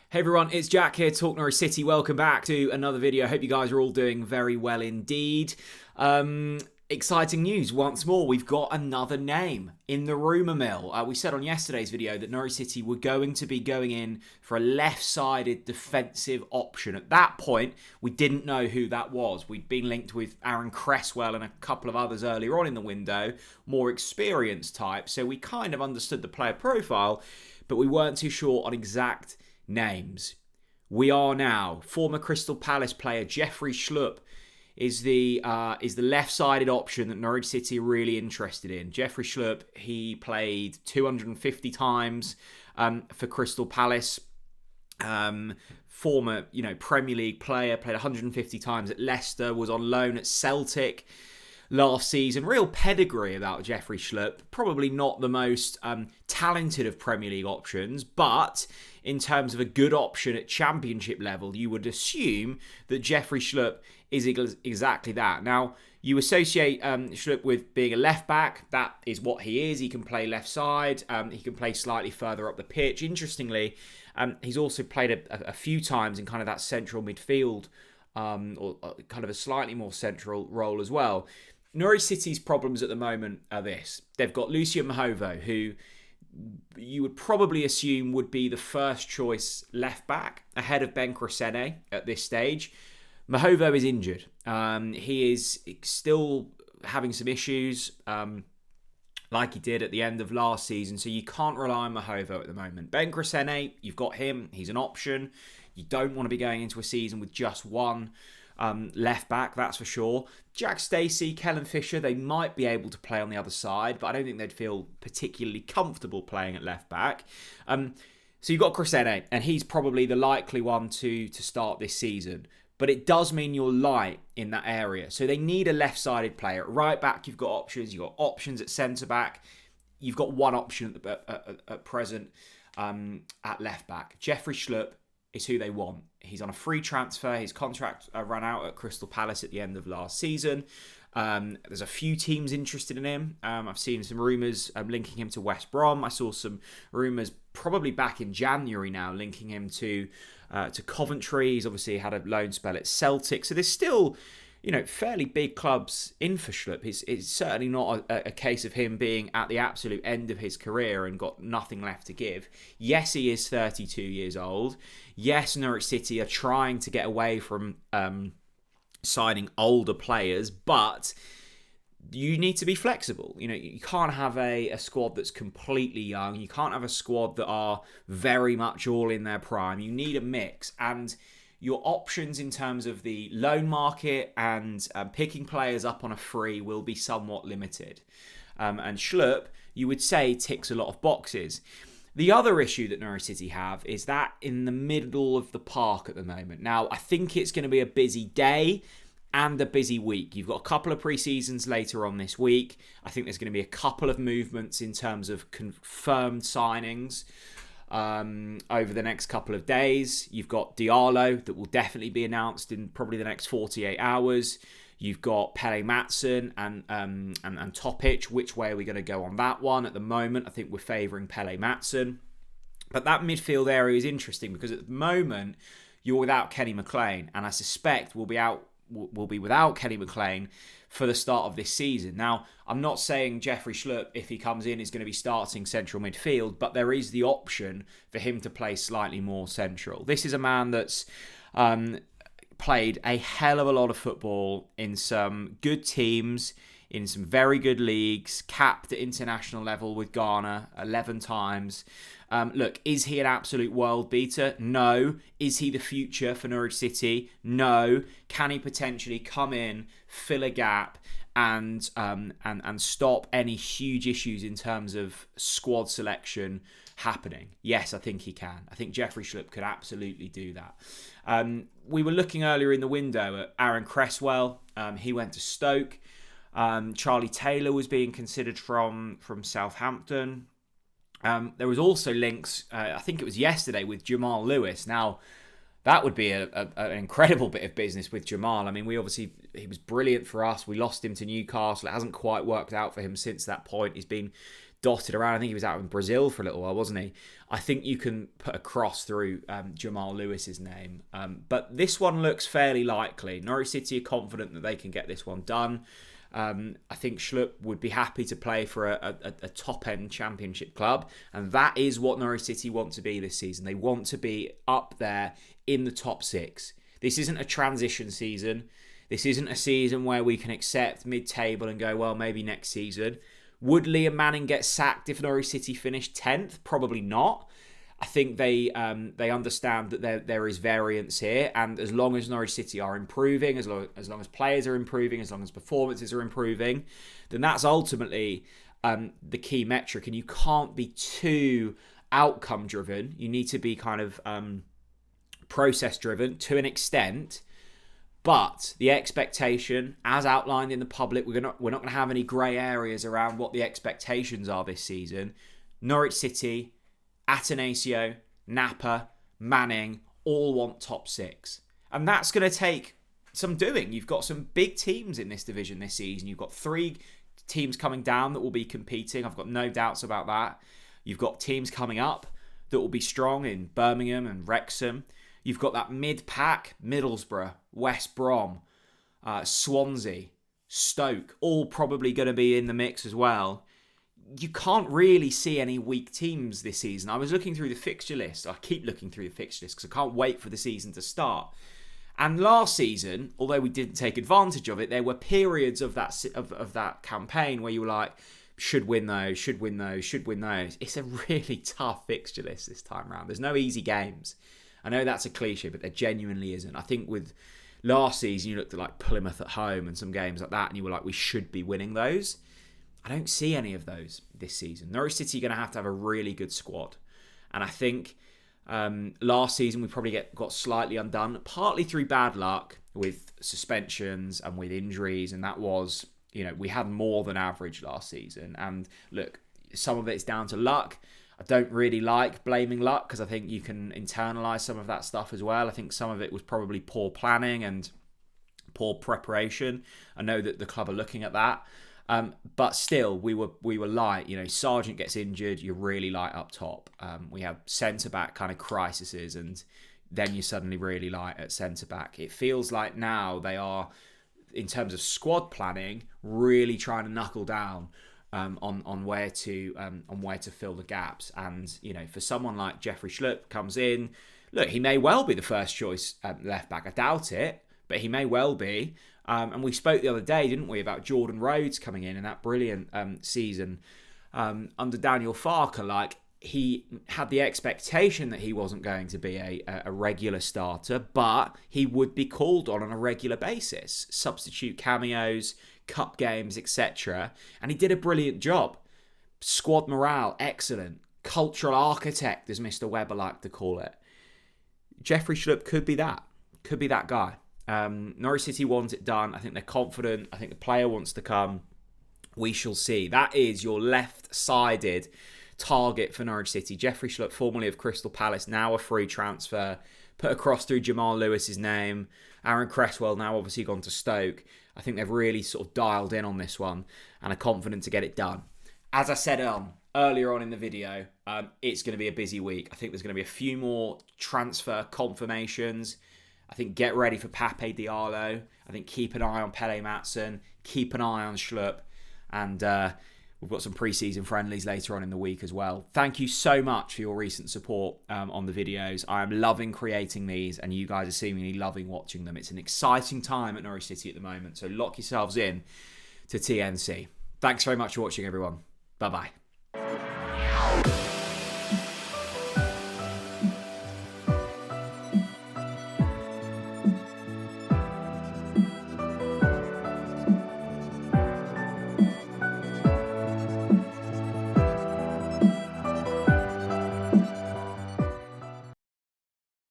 Hey everyone, it's Jack here, TalkNorwichCity. Welcome back to another video. I hope you guys are all doing very well indeed. Exciting news once more. We've got another name in the rumour mill. We said on yesterday's video that Norwich City were going to be going in for a left-sided defensive option. At that point, we didn't know who that was. We'd been linked with Aaron Cresswell and a couple of others earlier on in the window, more experienced types. So we kind of understood the player profile, but we weren't too sure on exact names. We are now. Former Crystal Palace player Jeffrey Schlupp is the left-sided option that Norwich City are really interested in. Jeffrey Schlupp, he played 250 times for Crystal Palace. Former, Premier League player, played 150 times at Leicester, was on loan at Celtic last season. Real pedigree about Jeffrey Schlupp. Probably not the most talented of Premier League options, but in terms of a good option at Championship level, you would assume that Jeffrey Schlupp is exactly that. Now, you associate Schlupp with being a left back. That is what he is. He can play left side. He can play slightly further up the pitch. Interestingly, he's also played a few times in kind of that central midfield or kind of a slightly more central role as well. Norwich City's problems at the moment are this. They've got Lucian Mahovo, who you would probably assume would be the first choice left back ahead of Ben Crescene at this stage. Mahovo is injured. He is still having some issues like he did at the end of last season, so you can't rely on Mahovo at the moment. Ben Crescene, you've got him. He's an option. You don't want to be going into a season with just one left back, that's for sure. Jack Stacey, Kellen Fisher, they might be able to play on the other side, but I don't think they'd feel particularly comfortable playing at left back. So you've got Crescene, and he's probably the likely one to start this season. But it does mean you're light in that area. So they need a left-sided player. At right back, you've got options. You've got options at centre-back. You've got one option at present at left-back. Jeffrey Schlupp is who they want. He's on a free transfer. His contract ran out at Crystal Palace at the end of last season. There's a few teams interested in him. I've seen some rumours linking him to West Brom. I saw some rumours probably back in January now linking him to Coventry. He's obviously had a loan spell at Celtic. So there's still, fairly big clubs in for Schlupp. It's certainly not a case of him being at the absolute end of his career and got nothing left to give. Yes, he is 32 years old. Yes, Norwich City are trying to get away from signing older players, but you need to be flexible. You can't have a squad that's completely young. You can't have a squad that are very much all in their prime. You need a mix, and your options in terms of the loan market and picking players up on a free will be somewhat limited. And Schlupp, you would say, ticks a lot of boxes. The other issue that Norwich City have is that in the middle of the park at the moment. Now, I think it's going to be a busy day and a busy week. You've got a couple of pre-seasons later on this week. I think there's going to be a couple of movements in terms of confirmed signings over the next couple of days. You've got Diallo that will definitely be announced in probably the next 48 hours. You've got Pele Matson and Topic. Which way are we going to go on that one? At the moment, I think we're favouring Pele Matson. But that midfield area is interesting because at the moment, you're without Kenny McLean. And I suspect we'll be without Kenny McLean for the start of this season. Now, I'm not saying Jeffrey Schlupp, if he comes in, is going to be starting central midfield, but there is the option for him to play slightly more central. This is a man that's played a hell of a lot of football in some good teams, in some very good leagues, capped at international level with Ghana 11 times. Look, is he an absolute world beater? No. Is he the future for Norwich City? No. Can he potentially come in, fill a gap, and stop any huge issues in terms of squad selection happening? Yes, I think he can. I think Jeffrey Schlupp could absolutely do that. We were looking earlier in the window at Aaron Cresswell. He went to Stoke. Charlie Taylor was being considered from Southampton. There was also links, I think it was yesterday, with Jamal Lewis. Now, that would be an incredible bit of business with Jamal. I mean, he was brilliant for us. We lost him to Newcastle. It hasn't quite worked out for him since that point. He's been dotted around. I think he was out in Brazil for a little while, wasn't he? I think you can put a cross through Jamal Lewis's name. But this one looks fairly likely. Norwich City are confident that they can get this one done. I think Schlupp would be happy to play for a top-end championship club, and that is what Norwich City want to be this season. They want to be up there in the top 6. This isn't a transition season. This isn't a season where we can accept mid-table and go, well, maybe next season. Would Liam Manning get sacked if Norwich City finished 10th? Probably not. I think they understand that there is variance here, and as long as Norwich City are improving, as long as players are improving, as long as performances are improving, then that's ultimately the key metric. And you can't be too outcome driven. You need to be kind of process driven to an extent. But the expectation, as outlined in the public, we're not going to have any grey areas around what the expectations are this season. Norwich City, Atanasio, Napa, Manning all want top 6. And that's going to take some doing. You've got some big teams in this division this season. You've got 3 teams coming down that will be competing. I've got no doubts about that. You've got teams coming up that will be strong in Birmingham and Wrexham. You've got that mid-pack, Middlesbrough, West Brom, Swansea, Stoke, all probably going to be in the mix as well. You can't really see any weak teams this season. I was looking through the fixture list. I keep looking through the fixture list because I can't wait for the season to start. And last season, although we didn't take advantage of it, there were periods of that campaign where you were like, should win those, should win those, should win those. It's a really tough fixture list this time around. There's no easy games. I know that's a cliche, but there genuinely isn't. I think with last season, you looked at like Plymouth at home and some games like that, and you were like, we should be winning those. I don't see any of those this season. Norwich City are going to have a really good squad. And I think last season we probably got slightly undone, partly through bad luck with suspensions and with injuries. And that was, we had more than average last season. And look, some of it's down to luck. I don't really like blaming luck because I think you can internalise some of that stuff as well. I think some of it was probably poor planning and poor preparation. I know that the club are looking at that. But still, we were light. Sargent gets injured, you're really light up top. We have centre-back kind of crises, and then you're suddenly really light at centre-back. It feels like now they are, in terms of squad planning, really trying to knuckle down on where to fill the gaps. And for someone like Jeffrey Schlupp comes in, look, he may well be the first choice left back. I doubt it, but he may well be. And we spoke the other day, didn't we, about Jordan Rhodes coming in that brilliant season under Daniel Farker. Like, he had the expectation that he wasn't going to be a regular starter, but he would be called on a regular basis, substitute cameos, cup games, etc. And he did a brilliant job. Squad morale, excellent. Cultural architect, as Mr. Webber liked to call it. Jeffrey Schlupp could be that guy. Norwich City want it done. I think they're confident. I think the player wants to come. We shall see. That is your left-sided target for Norwich City. Jeffrey Schlupp, formerly of Crystal Palace, now a free transfer. Put across through Jamal Lewis's name. Aaron Cresswell now obviously gone to Stoke. I think they've really sort of dialed in on this one and are confident to get it done. As I said earlier on in the video, it's going to be a busy week. I think there's going to be a few more transfer confirmations. I think get ready for Pape Diallo. I think keep an eye on Pele Matson. Keep an eye on Schlupp. And we've got some pre-season friendlies later on in the week as well. Thank you so much for your recent support on the videos. I am loving creating these, and you guys are seemingly loving watching them. It's an exciting time at Norwich City at the moment, so lock yourselves in to TNC. Thanks very much for watching, everyone. Bye-bye.